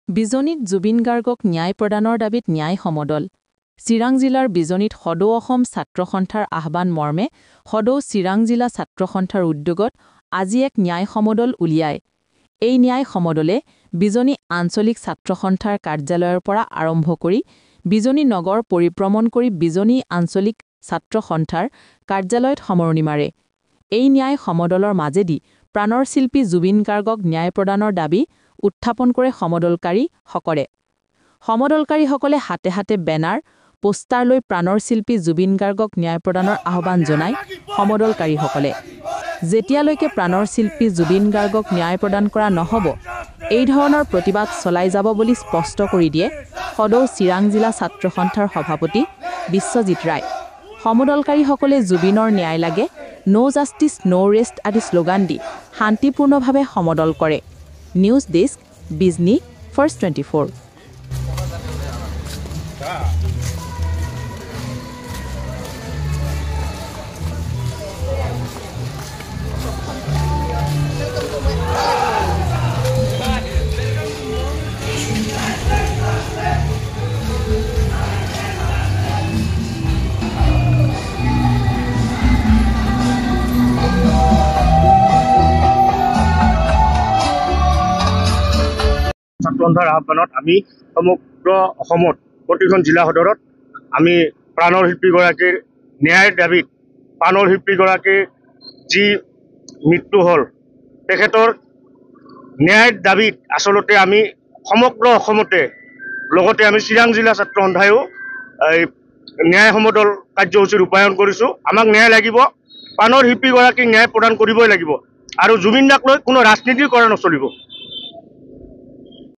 বিজনীত জুবিন গাৰ্গক ন্যায় প্ৰদানৰ দাবীত ন্যায় সমদল। চিৰাং জিলাৰ বিজনীত সদৌ অসম ছাত্ৰ সন্থাৰ আহ্বান মৰ্মে সদৌ চিৰাং জিলা ছাত্ৰ সন্থাৰ উদ্যোগত আজি এক ন্যায় সমদল উলিয়ায়। এই ন্যায় সমদলে বিজনী আঞ্চলিক ছাত্ৰ সন্থাৰ কাৰ্যালয়ৰ পৰা আৰম্ভ কৰি বিজনী নগৰ পৰিভ্ৰমণ কৰি বিজনী আঞ্চলিক ছাত্ৰ সন্থাৰ কাৰ্যালয়ত সামৰণি মাৰে। এই ন্যায় সমদলৰ মাজেদি প্ৰাণৰ শিল্পী জুবিন গাৰ্গক ন্যায় প্ৰদানৰ দাবী উত্থাপন কৰে সমদলকাৰীসকলে। সমদলকাৰীসকলে হাতে হাতে বেনাৰ, পোষ্টাৰ লৈ প্ৰাণৰ শিল্পী জুবিন গাৰ্গক ন্যায় প্ৰদানৰ আহ্বান জনায় সমদলকাৰীসকলে। যেতিয়ালৈকে প্ৰাণৰ শিল্পী জুবিন গাৰ্গক ন্যায় প্ৰদান কৰা নহ'ব, এই ধৰণৰ প্ৰতিবাদ চলাই যাব বুলি স্পষ্ট কৰি দিয়ে সদৌ চিৰাং জিলা ছাত্ৰ সন্থাৰ সভাপতি বিশ্বজিৎ ৰায়। সমদলকাৰীসকলে জুবিনৰ ন্যায় লাগে, ন' জাষ্টিছ ন' ৰেষ্ট আদি শ্লোগান দি শান্তিপূৰ্ণভাৱে সমদল কৰে। News desk, Bijni first 24। ছাত্ৰ সন্থাৰ আহ্বানত আমি সমগ্ৰ অসমত প্ৰতিখন জিলা সদৰত আমি প্ৰাণৰ শিল্পীগৰাকীৰ ন্যায়ৰ দাবীত, প্ৰাণৰ শিল্পীগৰাকীৰ যি মৃত্যু হ'ল তেখেতৰ ন্যায়ৰ দাবীত আচলতে আমি সমগ্ৰ অসমতে, লগতে আমি চিৰাং জিলা ছাত্ৰ সন্থায়ো এই ন্যায় সমদল কাৰ্যসূচী ৰূপায়ণ কৰিছোঁ। আমাক ন্যায় লাগিব, প্ৰাণৰ শিল্পীগৰাকীক ন্যায় প্ৰদান কৰিবই লাগিব আৰু জুবিন দাক লৈ কোনো ৰাজনীতি কৰা নচলিব।